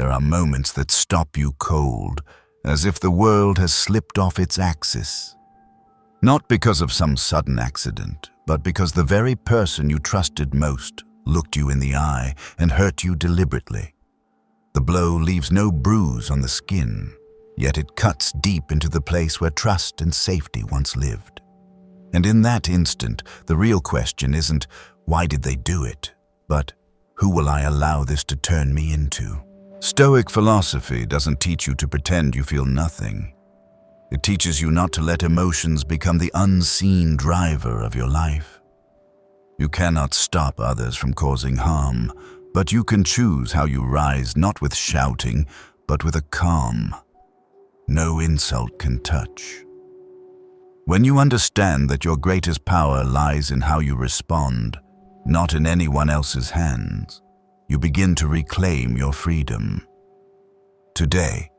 There are moments that stop you cold, as if the world has slipped off its axis. Not because of some sudden accident, but because the very person you trusted most looked you in the eye and hurt you deliberately. The blow leaves no bruise on the skin, yet it cuts deep into the place where trust and safety once lived. And in that instant, the real question isn't, why did they do it? But, who will I allow this to turn me into? Stoic philosophy doesn't teach you to pretend you feel nothing. It teaches you not to let emotions become the unseen driver of your life. You cannot stop others from causing harm, but you can choose how you rise, not with shouting, but with a calm no insult can touch. When you understand that your greatest power lies in how you respond, not in anyone else's hands, you begin to reclaim your freedom. Today,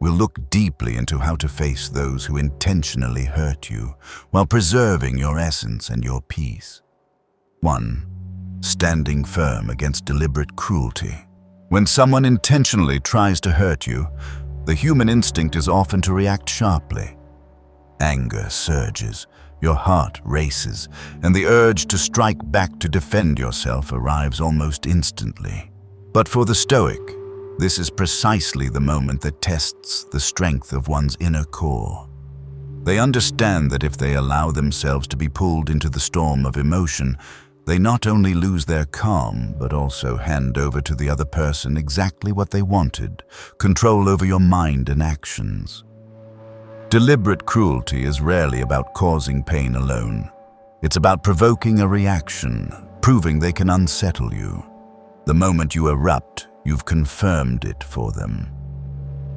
we'll look deeply into how to face those who intentionally hurt you while preserving your essence and your peace. 1. Standing firm against deliberate cruelty. When someone intentionally tries to hurt you, the human instinct is often to react sharply. Anger surges, your heart races, and the urge to strike back to defend yourself arrives almost instantly. But for the Stoic, this is precisely the moment that tests the strength of one's inner core. They understand that if they allow themselves to be pulled into the storm of emotion, they not only lose their calm, but also hand over to the other person exactly what they wanted, control over your mind and actions. Deliberate cruelty is rarely about causing pain alone. It's about provoking a reaction, proving they can unsettle you. The moment you erupt, you've confirmed it for them.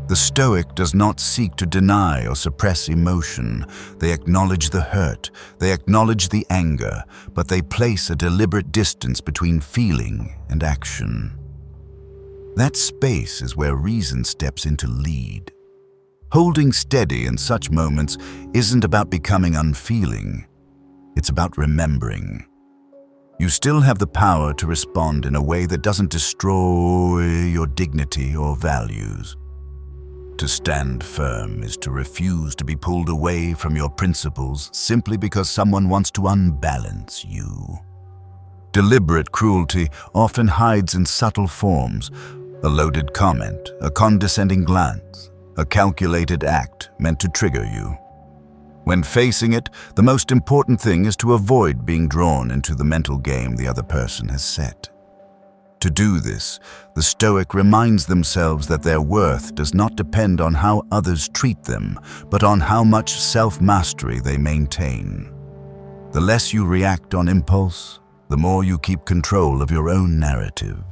The Stoic does not seek to deny or suppress emotion. They acknowledge the hurt, they acknowledge the anger, but they place a deliberate distance between feeling and action. That space is where reason steps in to lead. Holding steady in such moments isn't about becoming unfeeling. It's about remembering. You still have the power to respond in a way that doesn't destroy your dignity or values. To stand firm is to refuse to be pulled away from your principles simply because someone wants to unbalance you. Deliberate cruelty often hides in subtle forms: a loaded comment, a condescending glance, a calculated act meant to trigger you. When facing it, the most important thing is to avoid being drawn into the mental game the other person has set. To do this, the Stoic reminds themselves that their worth does not depend on how others treat them, but on how much self-mastery they maintain. The less you react on impulse, the more you keep control of your own narrative.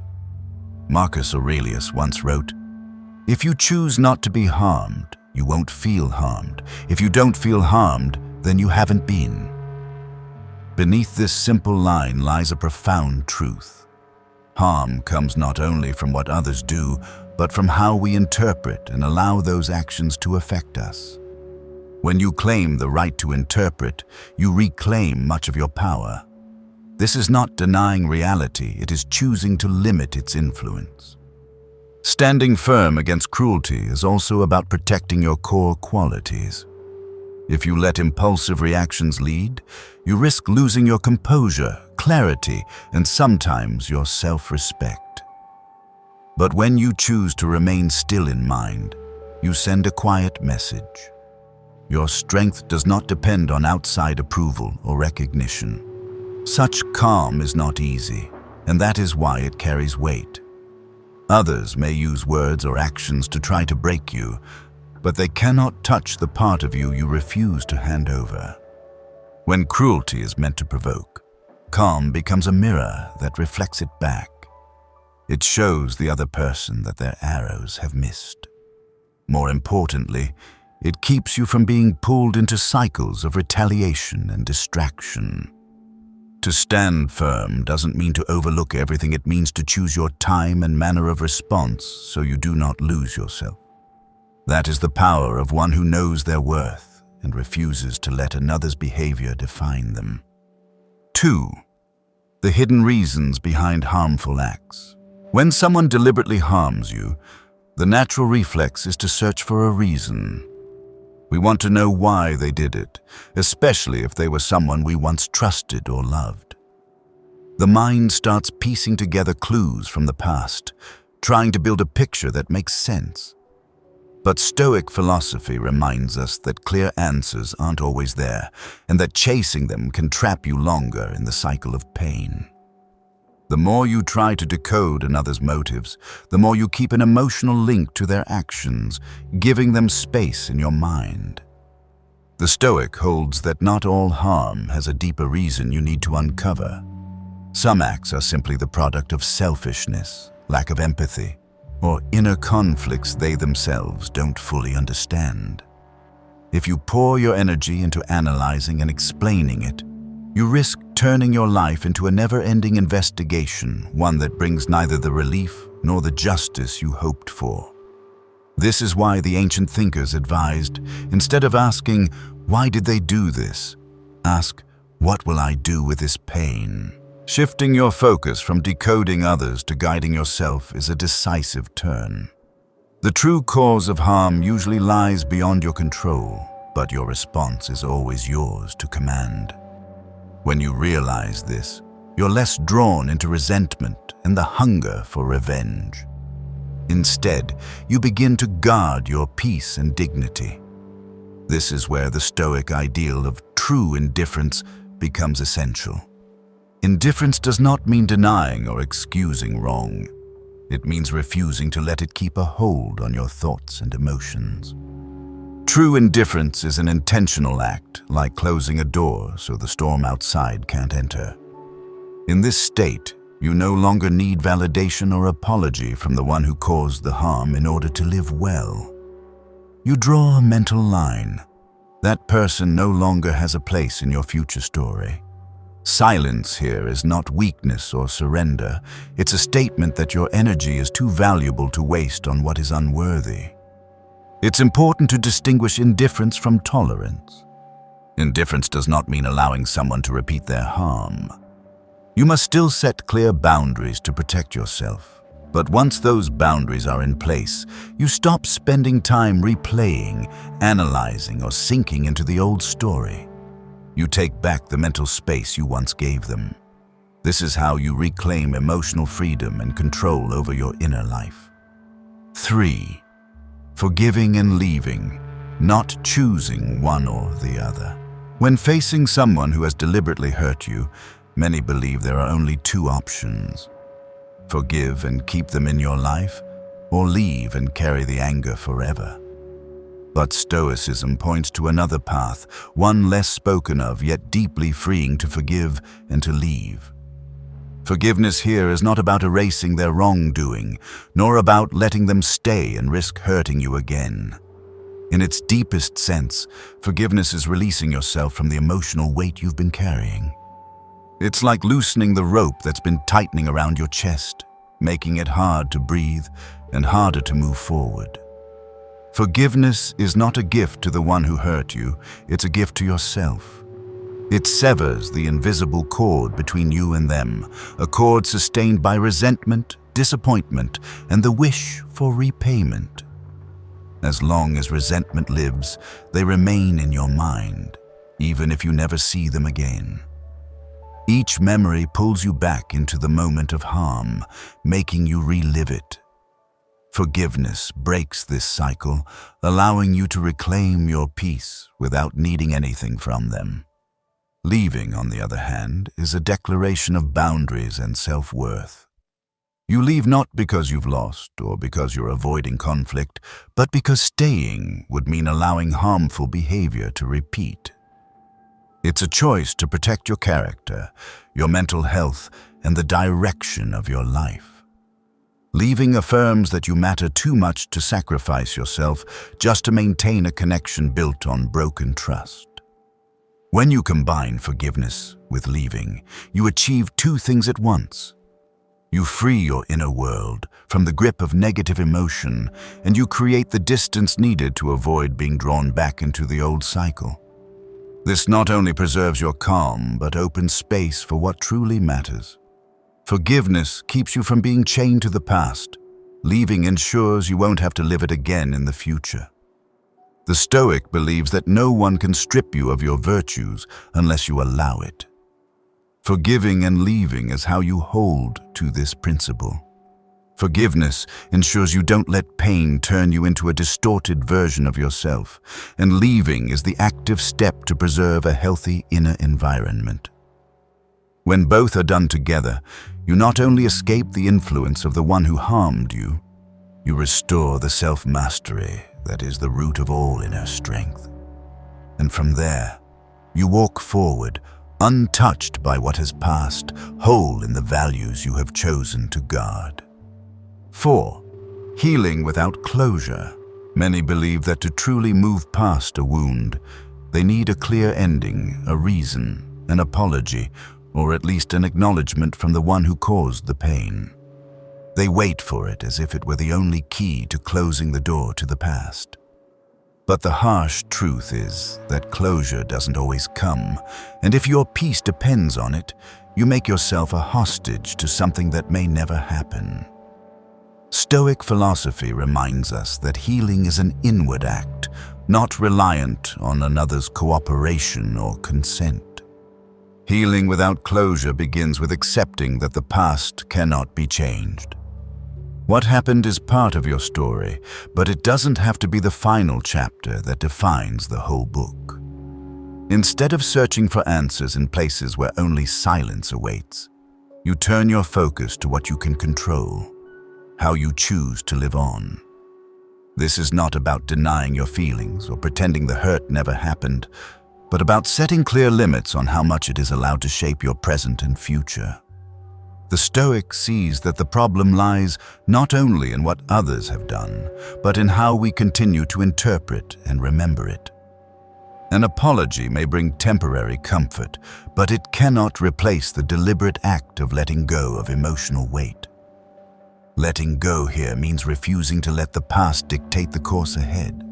Marcus Aurelius once wrote, "If you choose not to be harmed, you won't feel harmed. If you don't feel harmed, then you haven't been." Beneath this simple line lies a profound truth. Harm comes not only from what others do, but from how we interpret and allow those actions to affect us. When you claim the right to interpret, you reclaim much of your power. This is not denying reality, it is choosing to limit its influence. Standing firm against cruelty is also about protecting your core qualities. If you let impulsive reactions lead, you risk losing your composure, clarity, and sometimes your self-respect. But when you choose to remain still in mind, you send a quiet message. Your strength does not depend on outside approval or recognition. Such calm is not easy, and that is why it carries weight. Others may use words or actions to try to break you, but they cannot touch the part of you you refuse to hand over. When cruelty is meant to provoke, calm becomes a mirror that reflects it back. It shows the other person that their arrows have missed. More importantly, it keeps you from being pulled into cycles of retaliation and distraction. To stand firm doesn't mean to overlook everything. It means to choose your time and manner of response so you do not lose yourself. That is the power of one who knows their worth and refuses to let another's behavior define them. 2. The hidden reasons behind harmful acts. When someone deliberately harms you, The natural reflex is to search for a reason. We want to know why they did it, especially if they were someone we once trusted or loved. The mind starts piecing together clues from the past, trying to build a picture that makes sense. But Stoic philosophy reminds us that clear answers aren't always there, and that chasing them can trap you longer in the cycle of pain. The more you try to decode another's motives, the more you keep an emotional link to their actions, giving them space in your mind. The Stoic holds that not all harm has a deeper reason you need to uncover. Some acts are simply the product of selfishness, lack of empathy, or inner conflicts they themselves don't fully understand. If you pour your energy into analyzing and explaining it, you risk turning your life into a never-ending investigation, one that brings neither the relief nor the justice you hoped for. This is why the ancient thinkers advised, instead of asking, "Why did they do this?" ask, "What will I do with this pain?" Shifting your focus from decoding others to guiding yourself is a decisive turn. The true cause of harm usually lies beyond your control, but your response is always yours to command. When you realize this, you're less drawn into resentment and the hunger for revenge. Instead, you begin to guard your peace and dignity. This is where the Stoic ideal of true indifference becomes essential. Indifference does not mean denying or excusing wrong. It means refusing to let it keep a hold on your thoughts and emotions. True indifference is an intentional act, like closing a door so the storm outside can't enter. In this state, you no longer need validation or apology from the one who caused the harm in order to live well. You draw a mental line. That person no longer has a place in your future story. Silence here is not weakness or surrender. It's a statement that your energy is too valuable to waste on what is unworthy. It's important to distinguish indifference from tolerance. Indifference does not mean allowing someone to repeat their harm. You must still set clear boundaries to protect yourself. But once those boundaries are in place, you stop spending time replaying, analyzing, or sinking into the old story. You take back the mental space you once gave them. This is how you reclaim emotional freedom and control over your inner life. 3. Forgiving and leaving, not choosing one or the other. When facing someone who has deliberately hurt you, many believe there are only two options: forgive and keep them in your life, or leave and carry the anger forever. But Stoicism points to another path, one less spoken of, yet deeply freeing: to forgive and to leave. Forgiveness here is not about erasing their wrongdoing, nor about letting them stay and risk hurting you again. In its deepest sense, forgiveness is releasing yourself from the emotional weight you've been carrying. It's like loosening the rope that's been tightening around your chest, making it hard to breathe and harder to move forward. Forgiveness is not a gift to the one who hurt you, it's a gift to yourself. It severs the invisible cord between you and them, a cord sustained by resentment, disappointment, and the wish for repayment. As long as resentment lives, they remain in your mind, even if you never see them again. Each memory pulls you back into the moment of harm, making you relive it. Forgiveness breaks this cycle, allowing you to reclaim your peace without needing anything from them. Leaving, on the other hand, is a declaration of boundaries and self-worth. You leave not because you've lost or because you're avoiding conflict, but because staying would mean allowing harmful behavior to repeat. It's a choice to protect your character, your mental health, and the direction of your life. Leaving affirms that you matter too much to sacrifice yourself just to maintain a connection built on broken trust. When you combine forgiveness with leaving, you achieve two things at once. You free your inner world from the grip of negative emotion, and you create the distance needed to avoid being drawn back into the old cycle. This not only preserves your calm, but opens space for what truly matters. Forgiveness keeps you from being chained to the past, Leaving ensures you won't have to live it again in the future. The Stoic believes that no one can strip you of your virtues unless you allow it. Forgiving and leaving is how you hold to this principle. Forgiveness ensures you don't let pain turn you into a distorted version of yourself, and leaving is the active step to preserve a healthy inner environment. When both are done together, you not only escape the influence of the one who harmed you, you restore the self-mastery that is the root of all inner strength. And from there, you walk forward, untouched by what has passed, whole in the values you have chosen to guard. 4. Healing without closure. Many believe that to truly move past a wound, they need a clear ending, a reason, an apology, or at least an acknowledgement from the one who caused the pain. They wait for it as if it were the only key to closing the door to the past. But the harsh truth is that closure doesn't always come, and if your peace depends on it, you make yourself a hostage to something that may never happen. Stoic philosophy reminds us that healing is an inward act, not reliant on another's cooperation or consent. Healing without closure begins with accepting that the past cannot be changed. What happened is part of your story, but it doesn't have to be the final chapter that defines the whole book. Instead of searching for answers in places where only silence awaits, you turn your focus to what you can control, how you choose to live on. This is not about denying your feelings or pretending the hurt never happened, but about setting clear limits on how much it is allowed to shape your present and future. The Stoic sees that the problem lies not only in what others have done, but in how we continue to interpret and remember it. An apology may bring temporary comfort, but it cannot replace the deliberate act of letting go of emotional weight. Letting go here means refusing to let the past dictate the course ahead.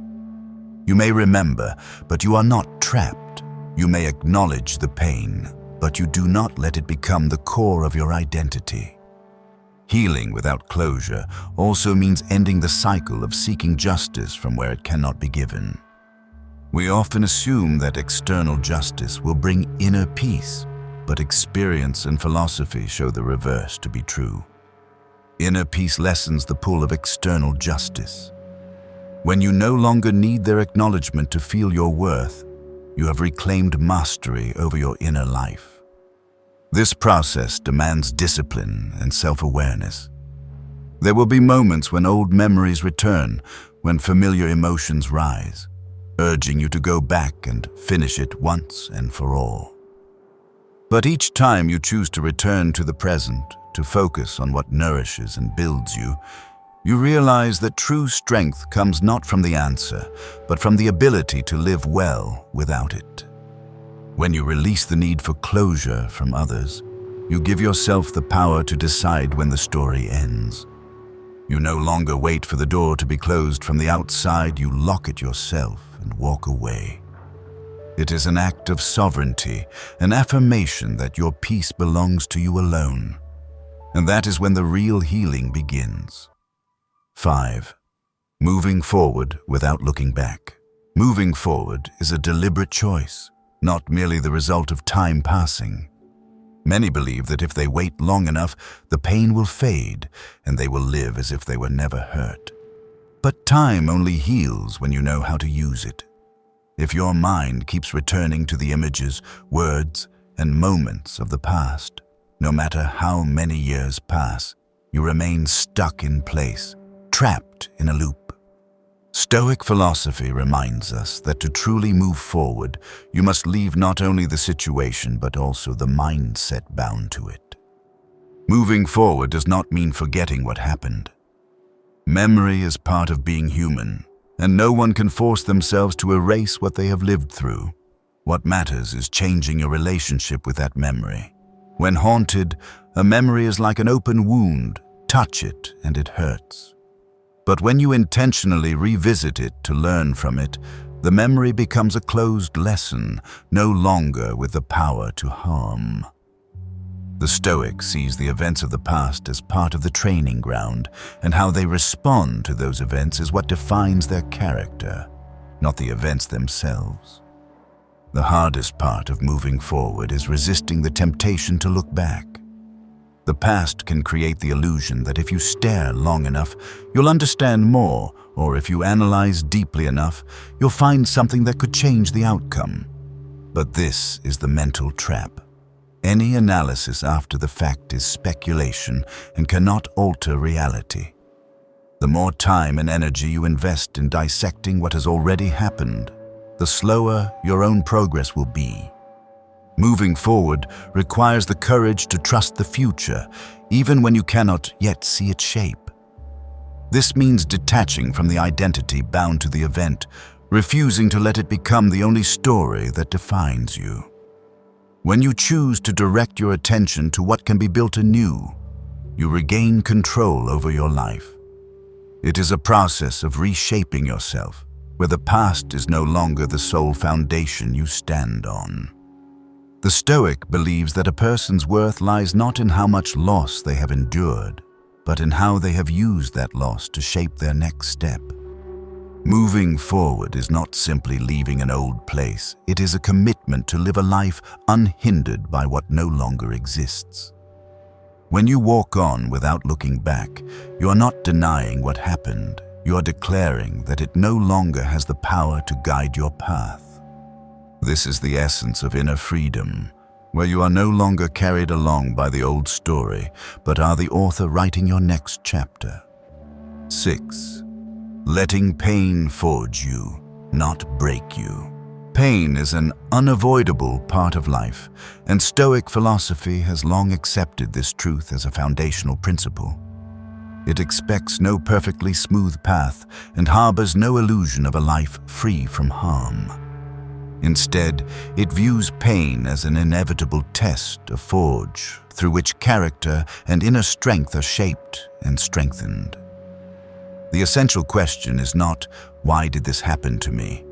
You may remember, but you are not trapped. You may acknowledge the pain, but you do not let it become the core of your identity. Healing without closure also means ending the cycle of seeking justice from where it cannot be given. We often assume that external justice will bring inner peace, but experience and philosophy show the reverse to be true. Inner peace lessens the pull of external justice. When you no longer need their acknowledgement to feel your worth, you have reclaimed mastery over your inner life. This process demands discipline and self-awareness. There will be moments when old memories return, when familiar emotions rise, urging you to go back and finish it once and for all. But each time you choose to return to the present, to focus on what nourishes and builds you, you realize that true strength comes not from the answer, but from the ability to live well without it. When you release the need for closure from others, you give yourself the power to decide when the story ends. You no longer wait for the door to be closed from the outside, you lock it yourself and walk away. It is an act of sovereignty, an affirmation that your peace belongs to you alone. And that is when the real healing begins. 5. Moving forward without looking back. Moving forward is a deliberate choice, not merely the result of time passing. Many believe that if they wait long enough, the pain will fade and they will live as if they were never hurt. But time only heals when you know how to use it. If your mind keeps returning to the images, words, and moments of the past, no matter how many years pass, you remain stuck in place, trapped in a loop. Stoic philosophy reminds us that to truly move forward, you must leave not only the situation but also the mindset bound to it. Moving forward does not mean forgetting what happened. Memory is part of being human, and no one can force themselves to erase what they have lived through. What matters is changing your relationship with that memory. When haunted, a memory is like an open wound. Touch it and it hurts. But when you intentionally revisit it to learn from it, the memory becomes a closed lesson, no longer with the power to harm. The Stoic sees the events of the past as part of the training ground, and how they respond to those events is what defines their character, not the events themselves. The hardest part of moving forward is resisting the temptation to look back. The past can create the illusion that if you stare long enough, you'll understand more, or if you analyze deeply enough, you'll find something that could change the outcome. But this is the mental trap. Any analysis after the fact is speculation and cannot alter reality. The more time and energy you invest in dissecting what has already happened, the slower your own progress will be. Moving forward requires the courage to trust the future, even when you cannot yet see its shape. This means detaching from the identity bound to the event, refusing to let it become the only story that defines you. When you choose to direct your attention to what can be built anew, you regain control over your life. It is a process of reshaping yourself, where the past is no longer the sole foundation you stand on. The Stoic believes that a person's worth lies not in how much loss they have endured, but in how they have used that loss to shape their next step. Moving forward is not simply leaving an old place. It is a commitment to live a life unhindered by what no longer exists. When you walk on without looking back, you are not denying what happened. You are declaring that it no longer has the power to guide your path. This is the essence of inner freedom, where you are no longer carried along by the old story, but are the author writing your next chapter. 6. Letting pain forge you, not break you. Pain is an unavoidable part of life, and Stoic philosophy has long accepted this truth as a foundational principle. It expects no perfectly smooth path and harbors no illusion of a life free from harm. Instead, it views pain as an inevitable test, a forge, through which character and inner strength are shaped and strengthened. The essential question is not, why did this happen to me?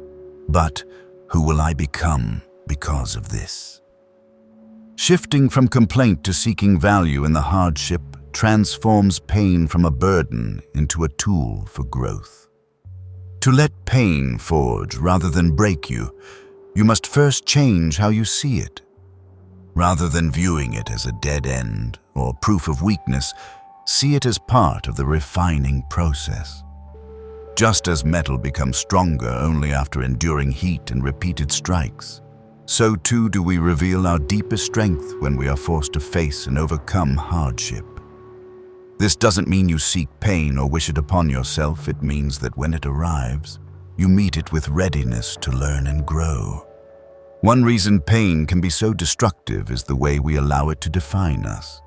But, who will I become because of this? Shifting from complaint to seeking value in the hardship transforms pain from a burden into a tool for growth. To let pain forge rather than break you, you must first change how you see it. Rather than viewing it as a dead end or proof of weakness, see it as part of the refining process. Just as metal becomes stronger only after enduring heat and repeated strikes, so too do we reveal our deepest strength when we are forced to face and overcome hardship. This doesn't mean you seek pain or wish it upon yourself. It means that when it arrives, you meet it with readiness to learn and grow. One reason pain can be so destructive is the way we allow it to define us.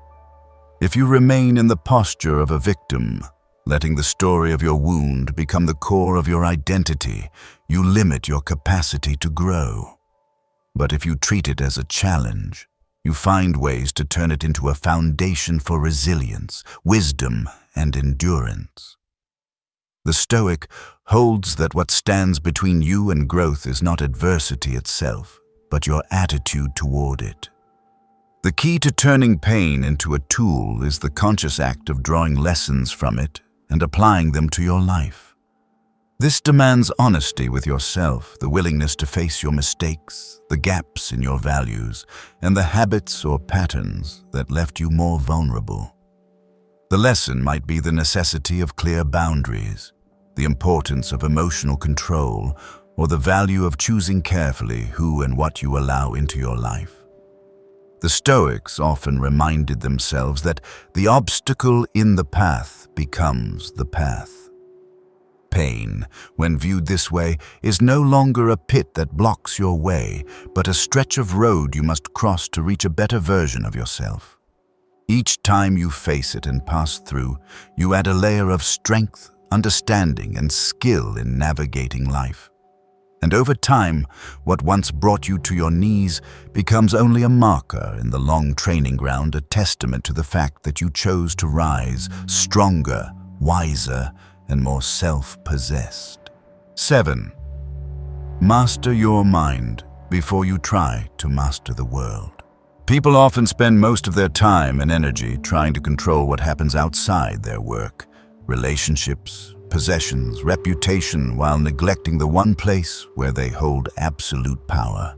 If you remain in the posture of a victim, letting the story of your wound become the core of your identity, you limit your capacity to grow. But if you treat it as a challenge, you find ways to turn it into a foundation for resilience, wisdom, and endurance. The Stoic holds that what stands between you and growth is not adversity itself, but your attitude toward it. The key to turning pain into a tool is the conscious act of drawing lessons from it and applying them to your life. This demands honesty with yourself, the willingness to face your mistakes, the gaps in your values, and the habits or patterns that left you more vulnerable. The lesson might be the necessity of clear boundaries, the importance of emotional control, or the value of choosing carefully who and what you allow into your life. The Stoics often reminded themselves that the obstacle in the path becomes the path. Pain, when viewed this way, is no longer a pit that blocks your way, but a stretch of road you must cross to reach a better version of yourself. Each time you face it and pass through, you add a layer of strength, understanding, and skill in navigating life. And over time, what once brought you to your knees becomes only a marker in the long training ground, a testament to the fact that you chose to rise stronger, wiser, and more self-possessed. 7. Master your mind before you try to master the world. People often spend most of their time and energy trying to control what happens outside their work, relationships, possessions, reputation, while neglecting the one place where they hold absolute power,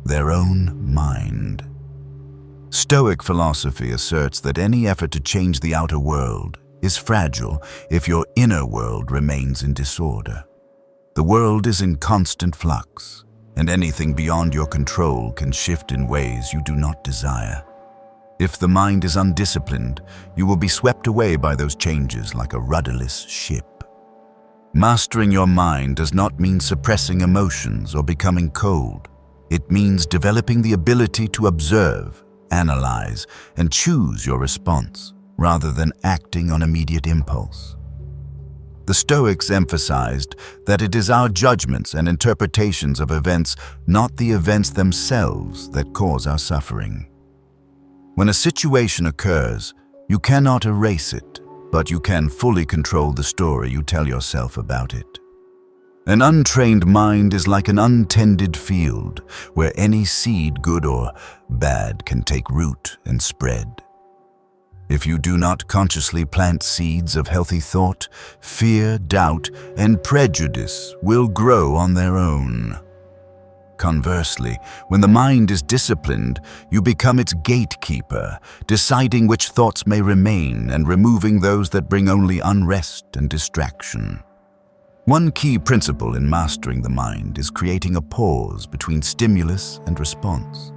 their own mind. Stoic philosophy asserts that any effort to change the outer world is fragile if your inner world remains in disorder. The world is in constant flux, and anything beyond your control can shift in ways you do not desire. If the mind is undisciplined, you will be swept away by those changes like a rudderless ship. Mastering your mind does not mean suppressing emotions or becoming cold. It means developing the ability to observe, analyze, and choose your response, rather than acting on immediate impulse. The Stoics emphasized that it is our judgments and interpretations of events, not the events themselves, that cause our suffering. When a situation occurs, you cannot erase it, but you can fully control the story you tell yourself about it. An untrained mind is like an untended field, where any seed, good or bad, can take root and spread. If you do not consciously plant seeds of healthy thought, fear, doubt, and prejudice will grow on their own. Conversely, when the mind is disciplined, you become its gatekeeper, deciding which thoughts may remain and removing those that bring only unrest and distraction. One key principle in mastering the mind is creating a pause between stimulus and response.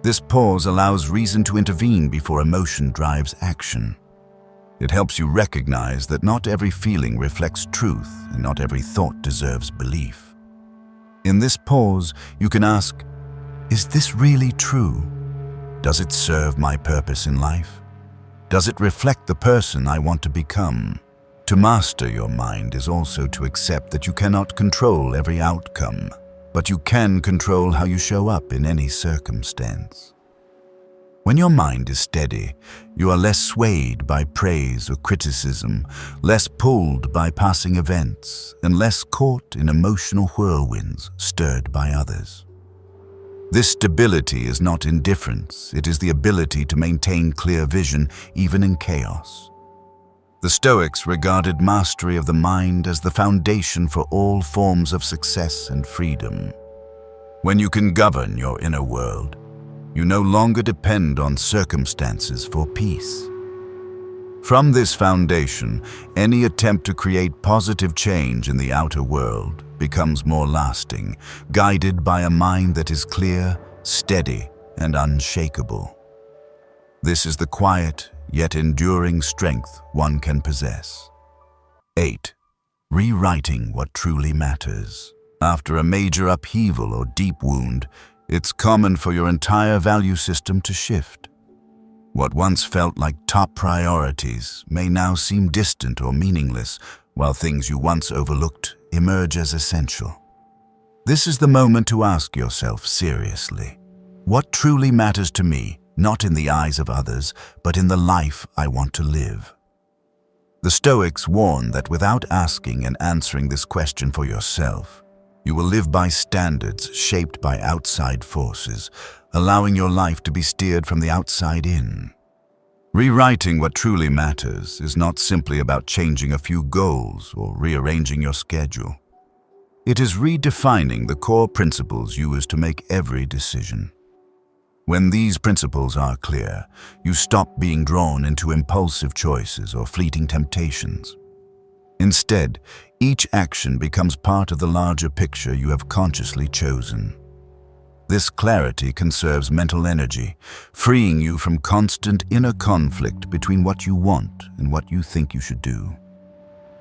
This pause allows reason to intervene before emotion drives action. It helps you recognize that not every feeling reflects truth and not every thought deserves belief. In this pause, you can ask, is this really true? Does it serve my purpose in life? Does it reflect the person I want to become? To master your mind is also to accept that you cannot control every outcome, but you can control how you show up in any circumstance. When your mind is steady, you are less swayed by praise or criticism, less pulled by passing events, and less caught in emotional whirlwinds stirred by others. This stability is not indifference, it is the ability to maintain clear vision even in chaos. The Stoics regarded mastery of the mind as the foundation for all forms of success and freedom. When you can govern your inner world, you no longer depend on circumstances for peace. From this foundation, any attempt to create positive change in the outer world becomes more lasting, guided by a mind that is clear, steady, and unshakable. This is the quiet, yet enduring strength one can possess. 8. Rewriting what truly matters. After a major upheaval or deep wound, it's common for your entire value system to shift. What once felt like top priorities may now seem distant or meaningless, while things you once overlooked emerge as essential. This is the moment to ask yourself seriously, what truly matters to me, not in the eyes of others, but in the life I want to live? The Stoics warn that without asking and answering this question for yourself, you will live by standards shaped by outside forces, allowing your life to be steered from the outside in. Rewriting what truly matters is not simply about changing a few goals or rearranging your schedule. It is redefining the core principles you use to make every decision. When these principles are clear, you stop being drawn into impulsive choices or fleeting temptations. Instead, each action becomes part of the larger picture you have consciously chosen. This clarity conserves mental energy, freeing you from constant inner conflict between what you want and what you think you should do.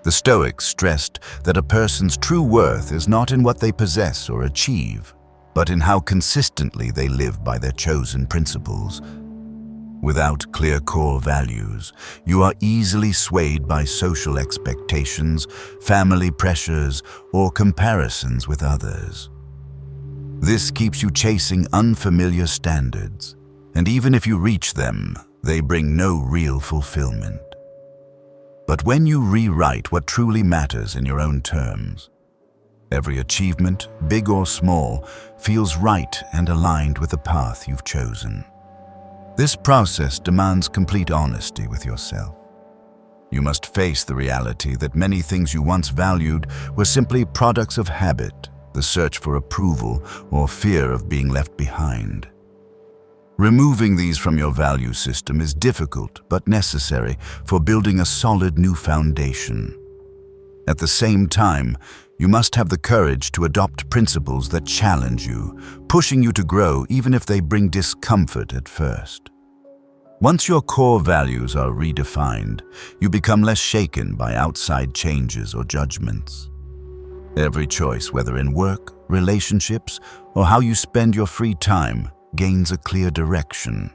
The Stoics stressed that a person's true worth is not in what they possess or achieve, but in how consistently they live by their chosen principles. Without clear core values, you are easily swayed by social expectations, family pressures, or comparisons with others. This keeps you chasing unfamiliar standards, and even if you reach them, they bring no real fulfillment. But when you rewrite what truly matters in your own terms, every achievement, big or small, feels right and aligned with the path you've chosen. This process demands complete honesty with yourself. You must face the reality that many things you once valued were simply products of habit, the search for approval, or fear of being left behind. Removing these from your value system is difficult but necessary for building a solid new foundation. At the same time, you must have the courage to adopt principles that challenge you, pushing you to grow even if they bring discomfort at first. Once your core values are redefined, you become less shaken by outside changes or judgments. Every choice, whether in work, relationships, or how you spend your free time, gains a clear direction.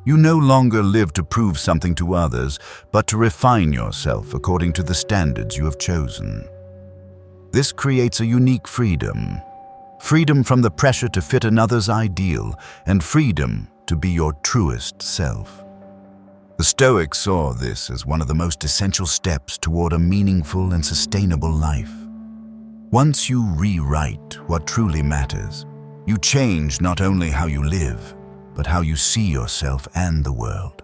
You no longer live to prove something to others, but to refine yourself according to the standards you have chosen. This creates a unique freedom. Freedom from the pressure to fit another's ideal, and freedom to be your truest self. The Stoics saw this as one of the most essential steps toward a meaningful and sustainable life. Once you rewrite what truly matters, you change not only how you live, but how you see yourself and the world.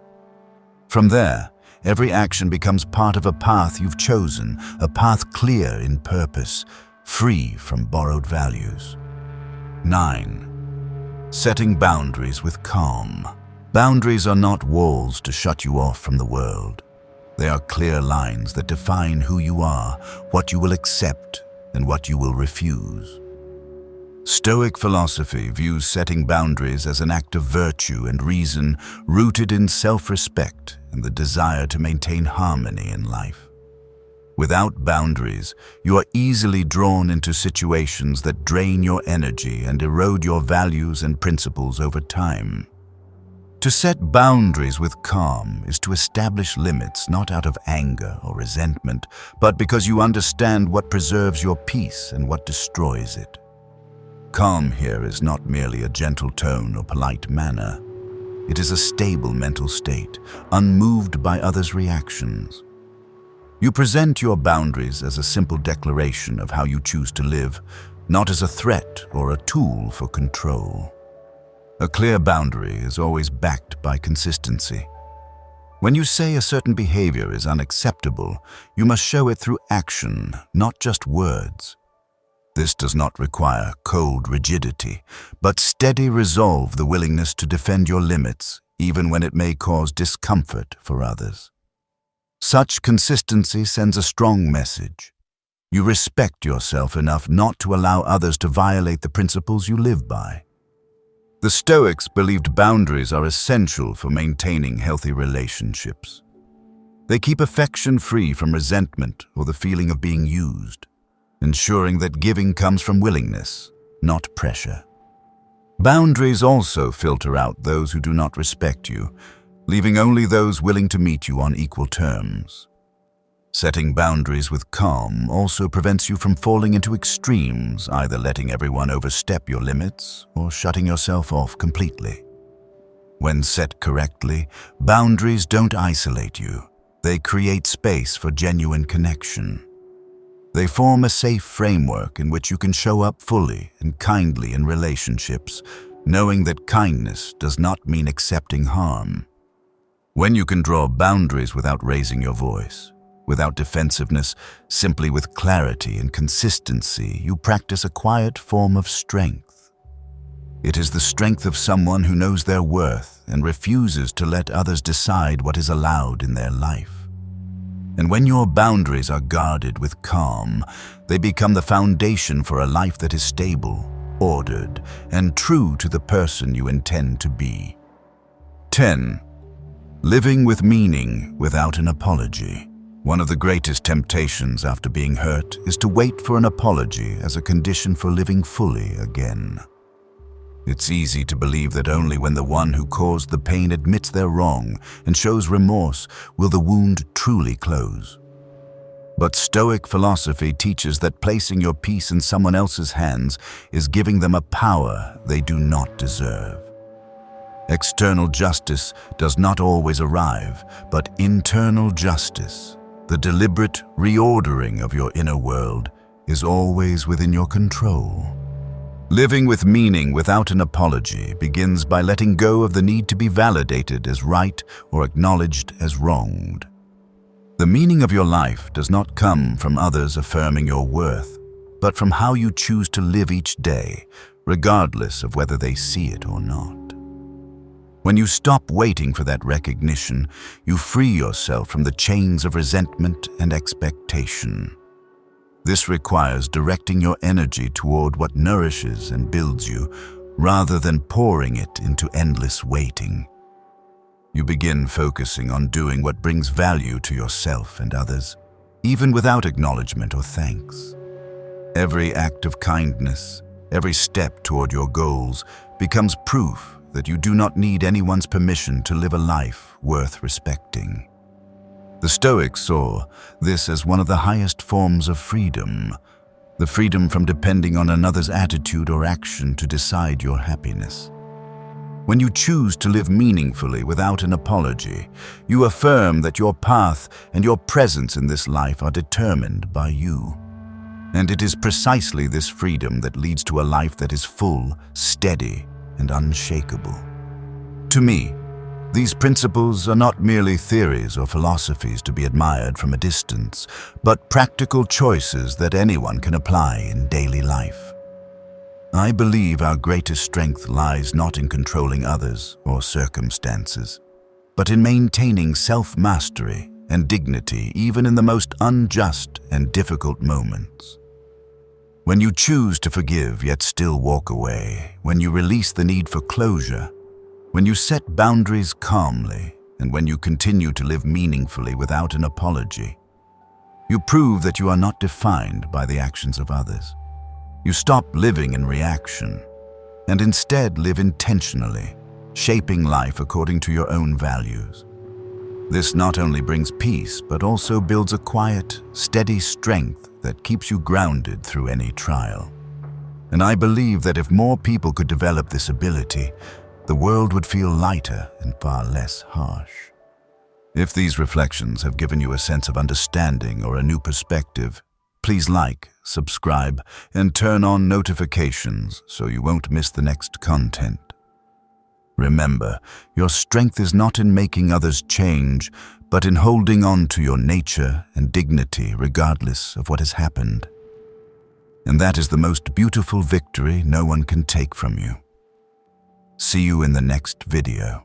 From there, every action becomes part of a path you've chosen, a path clear in purpose, free from borrowed values. 9. Setting boundaries with calm. Boundaries are not walls to shut you off from the world. They are clear lines that define who you are, what you will accept, and what you will refuse. Stoic philosophy views setting boundaries as an act of virtue and reason rooted in self-respect and the desire to maintain harmony in life. Without boundaries, you are easily drawn into situations that drain your energy and erode your values and principles over time. To set boundaries with calm is to establish limits not out of anger or resentment, but because you understand what preserves your peace and what destroys it. Calm here is not merely a gentle tone or polite manner. It is a stable mental state, unmoved by others' reactions. You present your boundaries as a simple declaration of how you choose to live, not as a threat or a tool for control. A clear boundary is always backed by consistency. When you say a certain behavior is unacceptable, you must show it through action, not just words. This does not require cold rigidity, but steady resolve, the willingness to defend your limits, even when it may cause discomfort for others. Such consistency sends a strong message. You respect yourself enough not to allow others to violate the principles you live by. The Stoics believed boundaries are essential for maintaining healthy relationships. They keep affection free from resentment or the feeling of being used, ensuring that giving comes from willingness, not pressure. Boundaries also filter out those who do not respect you, leaving only those willing to meet you on equal terms. Setting boundaries with calm also prevents you from falling into extremes, either letting everyone overstep your limits or shutting yourself off completely. When set correctly, boundaries don't isolate you. They create space for genuine connection. They form a safe framework in which you can show up fully and kindly in relationships, knowing that kindness does not mean accepting harm. When you can draw boundaries without raising your voice, without defensiveness, simply with clarity and consistency, you practice a quiet form of strength. It is the strength of someone who knows their worth and refuses to let others decide what is allowed in their life. And when your boundaries are guarded with calm, they become the foundation for a life that is stable, ordered, and true to the person you intend to be. 10. Living with meaning without an apology. One of the greatest temptations after being hurt is to wait for an apology as a condition for living fully again. It's easy to believe that only when the one who caused the pain admits their wrong and shows remorse will the wound truly close. But Stoic philosophy teaches that placing your peace in someone else's hands is giving them a power they do not deserve. External justice does not always arrive, but internal justice, the deliberate reordering of your inner world, is always within your control. Living with meaning without an apology begins by letting go of the need to be validated as right or acknowledged as wronged. The meaning of your life does not come from others affirming your worth, but from how you choose to live each day, regardless of whether they see it or not. When you stop waiting for that recognition, you free yourself from the chains of resentment and expectation. This requires directing your energy toward what nourishes and builds you, rather than pouring it into endless waiting. You begin focusing on doing what brings value to yourself and others, even without acknowledgement or thanks. Every act of kindness, every step toward your goals, becomes proof that you do not need anyone's permission to live a life worth respecting. The Stoics saw this as one of the highest forms of freedom, the freedom from depending on another's attitude or action to decide your happiness. When you choose to live meaningfully without an apology, you affirm that your path and your presence in this life are determined by you. And it is precisely this freedom that leads to a life that is full, steady, and unshakable. To me, these principles are not merely theories or philosophies to be admired from a distance, but practical choices that anyone can apply in daily life. I believe our greatest strength lies not in controlling others or circumstances, but in maintaining self-mastery and dignity even in the most unjust and difficult moments. When you choose to forgive yet still walk away, when you release the need for closure, when you set boundaries calmly, and when you continue to live meaningfully without an apology, you prove that you are not defined by the actions of others. You stop living in reaction and instead live intentionally, shaping life according to your own values. This not only brings peace, but also builds a quiet, steady strength that keeps you grounded through any trial. And I believe that if more people could develop this ability, the world would feel lighter and far less harsh. If these reflections have given you a sense of understanding or a new perspective, please like, subscribe, and turn on notifications so you won't miss the next content. Remember, your strength is not in making others change, but in holding on to your nature and dignity regardless of what has happened. And that is the most beautiful victory no one can take from you. See you in the next video.